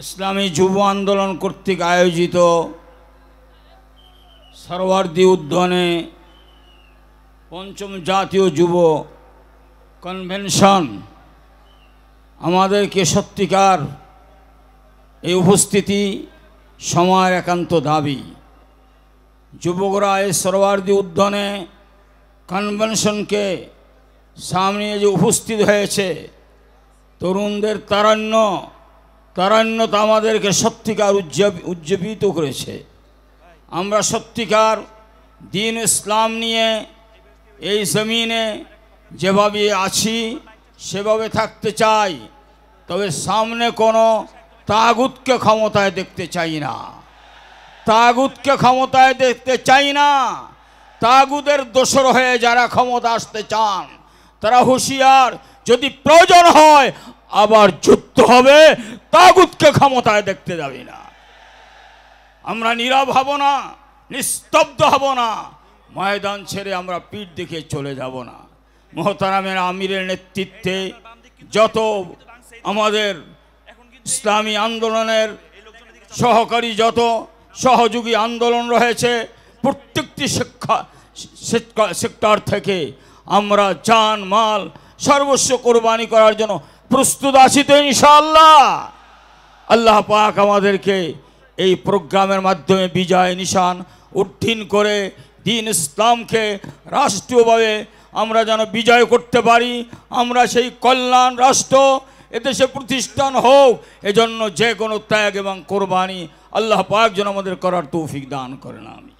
ইসলামী যুব আন্দোলন কর্তৃক আয়োজিত সরওয়ার্দী উদ্যানে পঞ্চম জাতীয় যুব কনভেনশন আমাদেরকে সত্যিকার এই উপস্থিতি সময়ের একান্ত দাবি। যুবকরা এই সরওয়ার্দী উদ্যানে কনভেনশনকে সামনে যে উপস্থিত হয়েছে, তরুণদের তারণ্যতা আমাদেরকে সত্যিকার উজ্জীবিত করেছে। আমরা সত্যিকার দ্বীন ইসলাম নিয়ে এই জমিনে যেভাবে আছি সেভাবে থাকতে চাই, তবে সামনে কোনো তাগুতকে ক্ষমতায় দেখতে চাই না। তাগুতকে ক্ষমতায় দেখতে চাই না। তাগুদের দোসর হয়ে যারা ক্ষমতা আসতে চান তারা হুঁশিয়ার, যদি প্রয়োজন হয় আবার যুদ্ধ হবে, তাগুতকে ক্ষমতায় দেখতে যাবে না। আমরা নীরব হব না, নিস্তব্ধ হব না, ময়দান ছেড়ে আমরা পিঠ দেখে চলে যাব না। মোহতারামের আমিরের নেতৃত্বে যত আমাদের ইসলামী আন্দোলনের সহকারী যত সহযোগী আন্দোলন রয়েছে, প্রত্যেকটি সেক্টর থেকে আমরা জান মাল সর্বস্ব কোরবানি করার জন্য প্রস্তুত আছি তো ইনশাআল্লাহ। আল্লাহ পাক আমাদেরকে এই প্রোগ্রামের মাধ্যমে বিজয় নিশান উত্তীর্ণ করে দ্বীন ইসলামকে রাষ্ট্রীয়ভাবে আমরা যেন বিজয় করতে পারি। আমরা সেই কল্যাণ রাষ্ট্র এদেশে প্রতিষ্ঠান হোক, এজন্য যে কোনো ত্যাগ এবং কোরবানি আল্লাহ পাক যেন আমাদের করার তৌফিক দান করেন। আমি